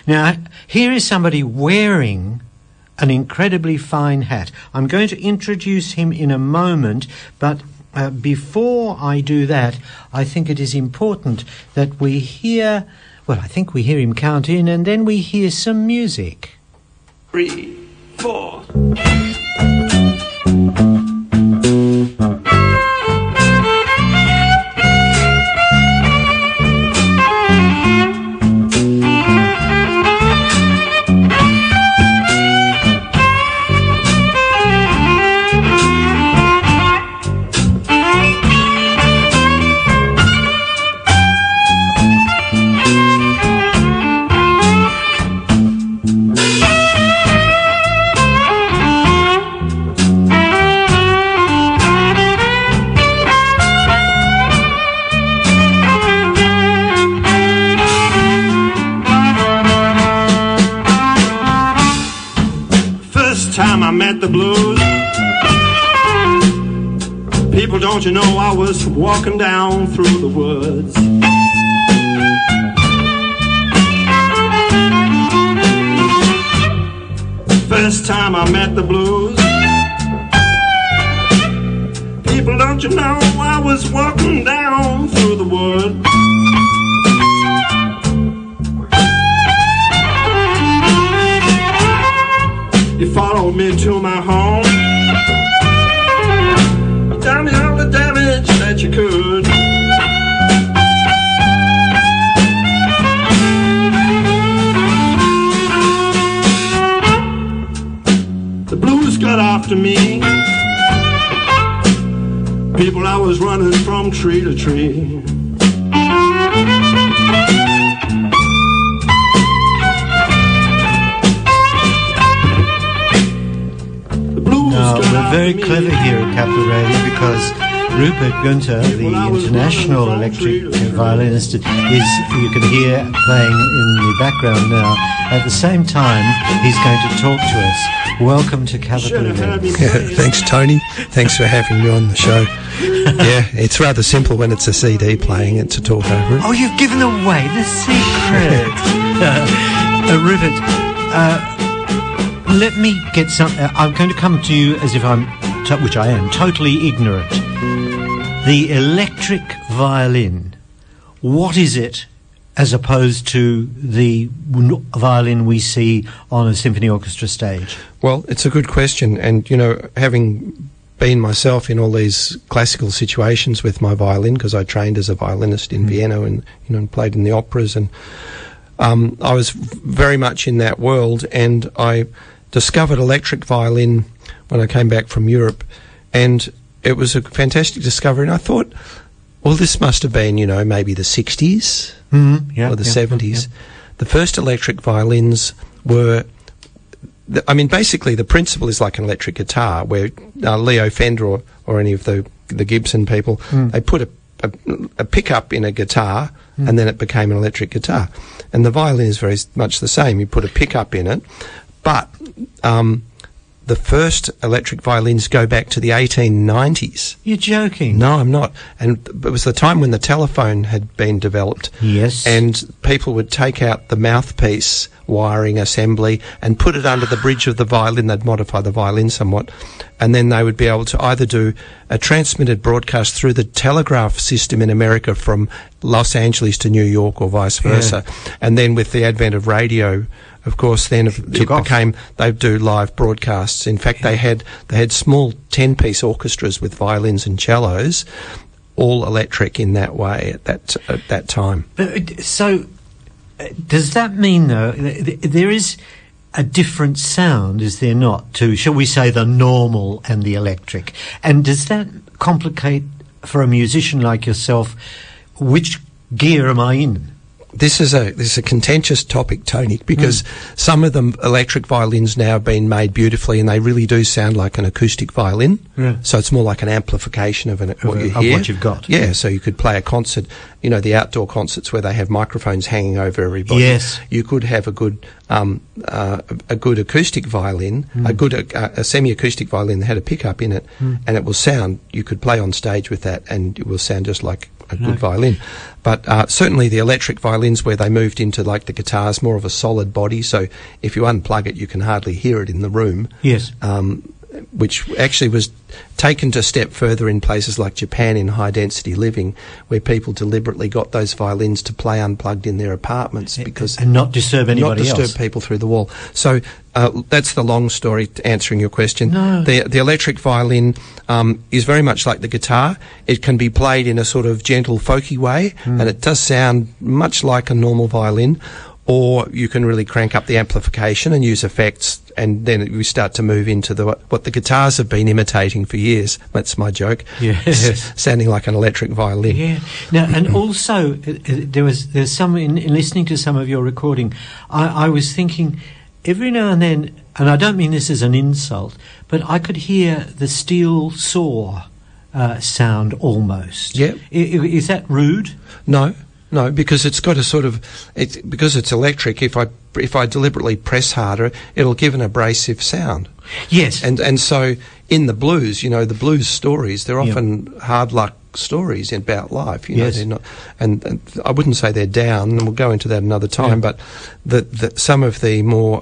Now, here is somebody wearing an incredibly fine hat. I'm going to introduce him in a moment, but before I do that, I think it is important that we hear, well, I think we hear him count in, and then we hear some music. 3, 4. The blues. People, don't you know I was walking down through the woods. First time I met the blues. People, don't you know I was walking down through the woods. You followed me to my home. You done me all the damage that you could. The blues got after me. People, I was running from tree to tree. We're very clever here at Capital Radio because Rupert Guenther, the international electric violinist, is, you can hear playing in the background now. At the same time, he's going to talk to us. Welcome to Capital Radio. Thanks, Tony. Thanks for having me on the show. Yeah, it's rather simple when it's a CD playing it to talk over it. Oh, you've given away the secret. Rupert, let me get some. I'm going to come to you as if I'm, which I am, totally ignorant. The electric violin, what is it as opposed to the violin we see on a symphony orchestra stage? Well, it's a good question, and, you know, having been myself in all these classical situations with my violin, because I trained as a violinist in Vienna and, you know, and played in the operas, and I was very much in that world, and I discovered electric violin when I came back from Europe, and it was a fantastic discovery. And I thought, well, this must have been, you know, maybe the 60s or the 70s. The first electric violins were, I mean, basically the principle is like an electric guitar, where Leo Fender or any of the Gibson people, they put a pickup in a guitar, and then it became an electric guitar. And the violin is very much the same. You put a pickup in it. But the first electric violins go back to the 1890s. You're joking? No, I'm not. And it was the time when the telephone had been developed. Yes. And people would take out the mouthpiece wiring assembly and put it under the bridge of the violin. They'd modify the violin somewhat. And then they would be able to either do a transmitted broadcast through the telegraph system in America from Los Angeles to New York or vice versa. Yeah. And then with the advent of radio, of course, then they'd do live broadcasts. In fact, they had small 10-piece orchestras with violins and cellos, all electric in that way at that time. So, does that mean, though, there is a different sound, is there not, to, shall we say, the normal and the electric? And does that complicate, for a musician like yourself, which gear am I in? This is a contentious topic, Tony, because some of them electric violins now have been made beautifully, and they really do sound like an acoustic violin. Yeah. So it's more like an amplification of what you've got. Yeah, so you could play a concert, you know, the outdoor concerts where they have microphones hanging over everybody. Yes. You could have a good acoustic violin, a semi-acoustic violin that had a pickup in it, and it will sound. You could play on stage with that, and it will sound just like a good violin. But certainly the electric violins, where they moved into like the guitars, more of a solid body, so if you unplug it you can hardly hear it in the room. Yes. Which actually was taken to a step further in places like Japan in high-density living, where people deliberately got those violins to play unplugged in their apartments because and not disturb anybody else. Not disturb people through the wall. So that's the long story to answering your question. No. The electric violin is very much like the guitar. It can be played in a sort of gentle, folky way, and it does sound much like a normal violin. Or you can really crank up the amplification and use effects, and then we start to move into what the guitars have been imitating for years. That's my joke. Yes. Sounding like an electric violin. Yeah. Now, and also, there's some in listening to some of your recording, I was thinking every now and then, and I don't mean this as an insult, but I could hear the steel saw sound almost. Yeah. Is that rude? No, because it's got a sort of because it's electric. If I deliberately press harder, it'll give an abrasive sound. Yes, and so in the blues, the blues stories, they're often hard luck stories about life. Yes. They're not, and I wouldn't say they're down, and we'll go into that another time. But some of the more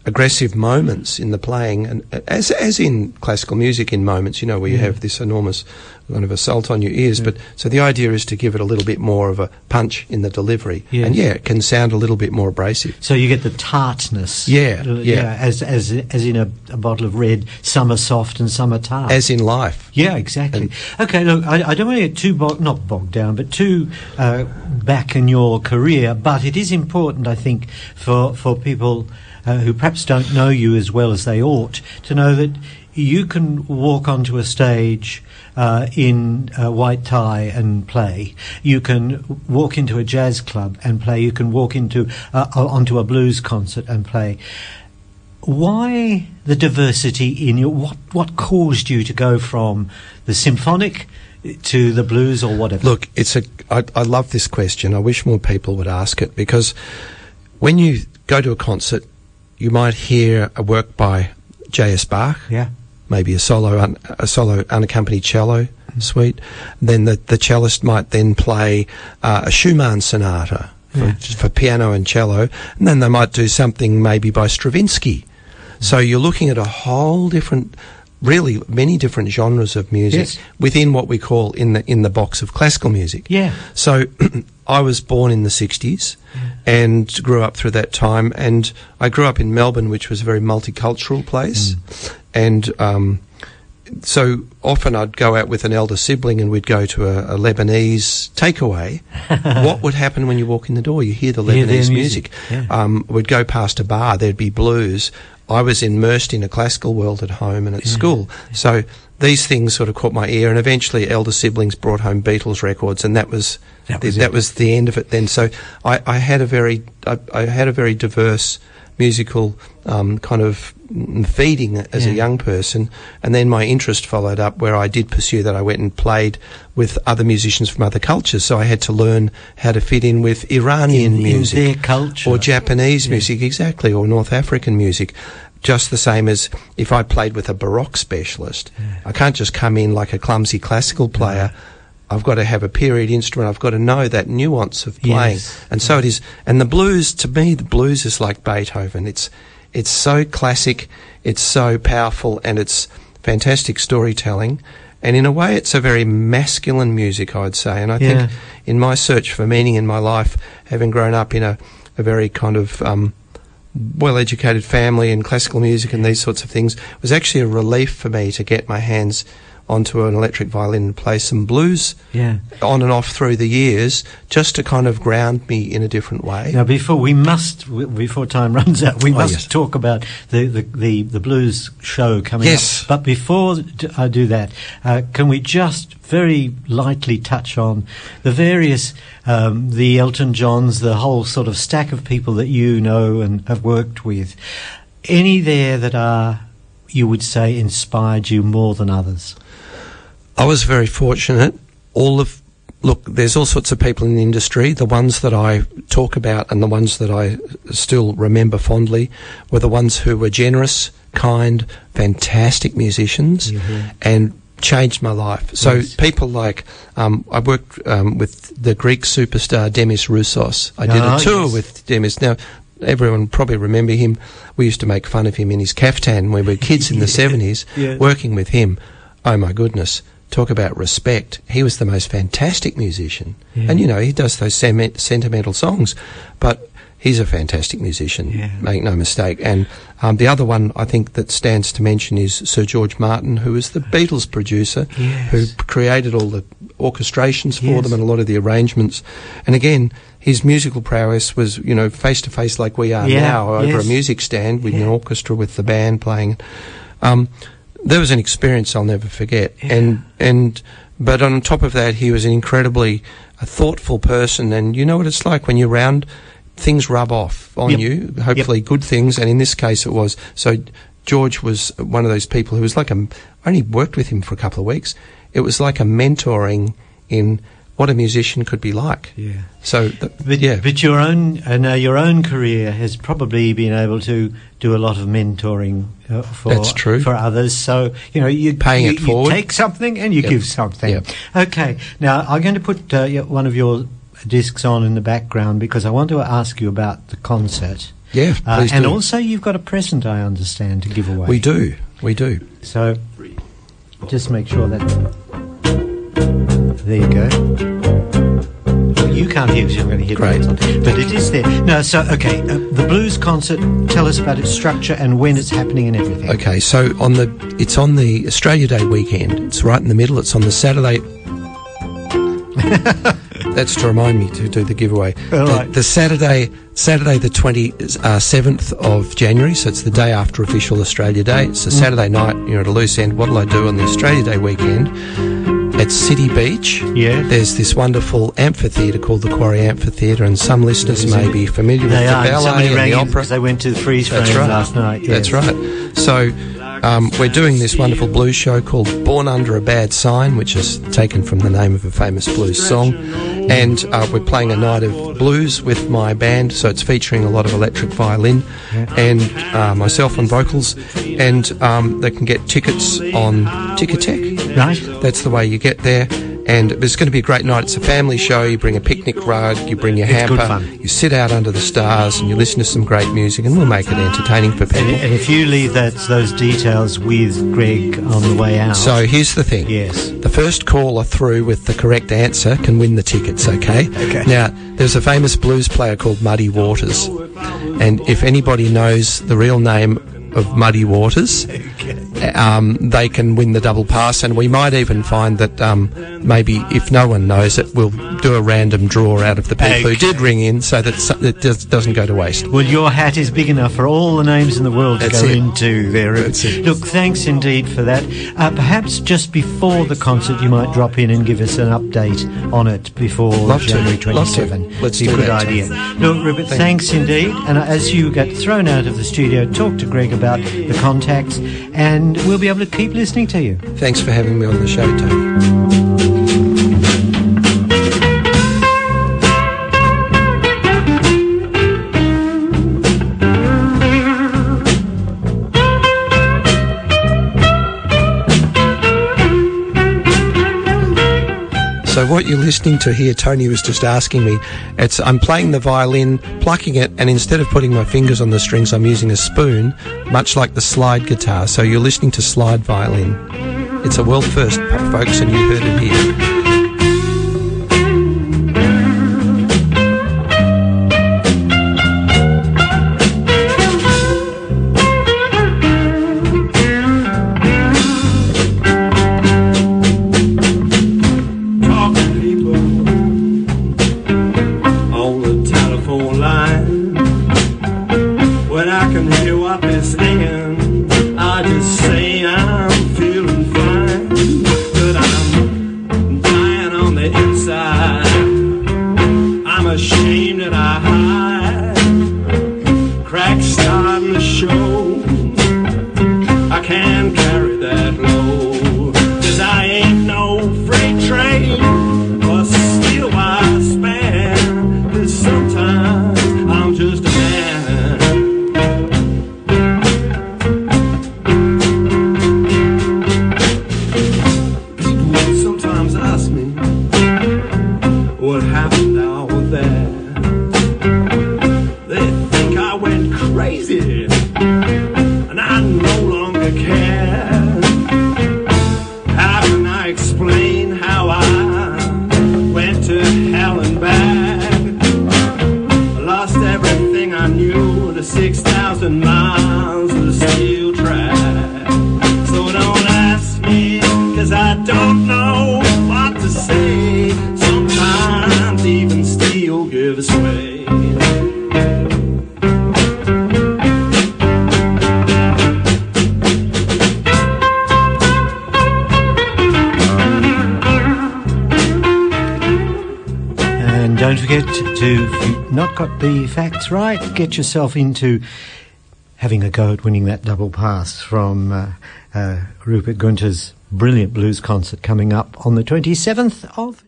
aggressive moments in the playing, and as in classical music, in moments, where you have this enormous kind of assault on your ears. But so the idea is to give it a little bit more of a punch in the delivery, and it can sound a little bit more abrasive. So you get the tartness. Yeah. As in a bottle of red, some are soft and some are tart. As in life. Yeah, exactly. Okay, look, I don't want to get too not bogged down, but too back in your career. But it is important, I think, for people who perhaps don't know you as well as they ought to know that you can walk onto a stage in a white tie and play. You can walk into a jazz club and play. You can walk onto a blues concert and play. Why the diversity in your... What caused you to go from the symphonic to the blues or whatever? Look, I love this question. I wish more people would ask it, because when you go to a concert, you might hear a work by J.S. Bach, maybe a solo unaccompanied cello suite. Then the cellist might then play a Schumann sonata for piano and cello, and then they might do something maybe by Stravinsky. So you're looking at a whole different, really many different genres of music within what we call in the box of classical music. Yeah. So I was born in the 60s and grew up through that time, and I grew up in Melbourne, which was a very multicultural place. And so often I'd go out with an elder sibling and we'd go to a Lebanese takeaway. What would happen when you walk in the door? You hear the Lebanese music. We'd go past a bar, there'd be blues. I was immersed in a classical world at home and at school. So these things sort of caught my ear, and eventually elder siblings brought home Beatles records, and that was the end of it then. So I had a very diverse musical kind of feeding as a young person, and then my interest followed up where I did pursue that. I went and played with other musicians from other cultures, so I had to learn how to fit in with Iranian music, in their culture, or Japanese music, exactly, or North African music. Just the same as if I played with a Baroque specialist. I can't just come in like a clumsy classical player. I've got to have a period instrument. I've got to know that nuance of playing. And so it is. And the blues, to me, the blues is like Beethoven. It's so classic, it's so powerful, and it's fantastic storytelling. And in a way, it's a very masculine music, I'd say. And I think in my search for meaning in my life, having grown up in a very kind of well-educated family in classical music and these sorts of things, it was actually a relief for me to get my hands onto an electric violin and play some blues on and off through the years, just to kind of ground me in a different way. Now, before time runs out, we must talk about the blues show coming up. But before I do that, can we just very lightly touch on the various, the Elton Johns, the whole sort of stack of people that you know and have worked with? Any there that are, you would say, inspired you more than others? I was very fortunate. There's all sorts of people in the industry. The ones that I talk about and the ones that I still remember fondly were the ones who were generous, kind, fantastic musicians, and changed my life. So people like, I worked with the Greek superstar Demis Roussos. I did a tour with Demis. Now, everyone probably remember him. We used to make fun of him in his caftan when we were kids in the 70s, working with him. Oh, my goodness. Talk about respect. He was the most fantastic musician. And, you know, he does those sentimental songs, but he's a fantastic musician, make no mistake. And the other one I think that stands to mention is Sir George Martin, who was the Beatles producer, who created all the orchestrations for them and a lot of the arrangements. And again, his musical prowess was, you know, face-to-face like we are now over a music stand with an orchestra with the band playing. There was an experience I'll never forget. But on top of that, he was an incredibly thoughtful person. And you know what it's like when you're around, things rub off on you, hopefully good things, and in this case it was. So George was one of those people who was like I only worked with him for a couple of weeks. It was like a mentoring in what a musician could be like. So, but your own career has probably been able to do a lot of mentoring That's true. for others. So you paying it forward. You take something and you give something. Okay. Now I'm going to put one of your discs on in the background because I want to ask you about the concert. Yeah, please do. And also you've got a present, I understand, to give away. We do. So just make sure that... There you go. You can't hear because you're going to hear it. But it is there. No, so, okay, the blues concert, tell us about its structure and when it's happening and everything. Okay, so it's on the Australia Day weekend. It's right in the middle. It's on the Saturday... That's to remind me to do the giveaway. The Saturday the 27th of January, so it's the day after official Australia Day. It's a Saturday night, you're at a loose end. What'll I do on the Australia Day weekend? At City Beach, there's this wonderful amphitheatre called the Quarry Amphitheatre, and some listeners may be familiar with the ballet and the opera. Because they went to the freeze frame last night. That's right. So we're doing this wonderful blues show called Born Under a Bad Sign, which is taken from the name of a famous blues song. And we're playing a night of blues with my band, so it's featuring a lot of electric violin and myself on vocals. And they can get tickets on Ticketek. Right. That's the way you get there. And it's going to be a great night. It's a family show. You bring a picnic rug, you bring your hamper, you sit out under the stars and you listen to some great music, and we'll make it entertaining for people. And if you leave those details with Greg on the way out... So here's the thing. Yes. The first caller through with the correct answer can win the tickets, okay? Now, there's a famous blues player called Muddy Waters. And if anybody knows the real name of Muddy Waters, they can win the double pass, and we might even find that maybe if no one knows it, we'll do a random draw out of the people who did ring in, so that it doesn't go to waste. Well, your hat is big enough for all the names in the world to go into there. Look, thanks indeed for that. Perhaps just before the concert you might drop in and give us an update on it before January 27. Let's do that. Good idea. Look, Rupert, thanks indeed. And as you get thrown out of the studio, talk to Greg about the contacts, and we'll be able to keep listening to you. Thanks for having me on the show, Tony. So what you're listening to here, Tony was just asking me, I'm playing the violin, plucking it, and instead of putting my fingers on the strings, I'm using a spoon, much like the slide guitar. So you're listening to slide violin. It's a world first, folks, and you heard it here. crazy, and I no longer care. How can I explain how I went to hell and back? I lost everything I knew, the 6,000 miles of the steel track. So don't ask me, 'cause I don't know what to say. Sometimes even steel gives way. Don't forget to, if you've not got the facts right, get yourself into having a go at winning that double pass from Rupert Guenther's brilliant blues concert coming up on the 27th of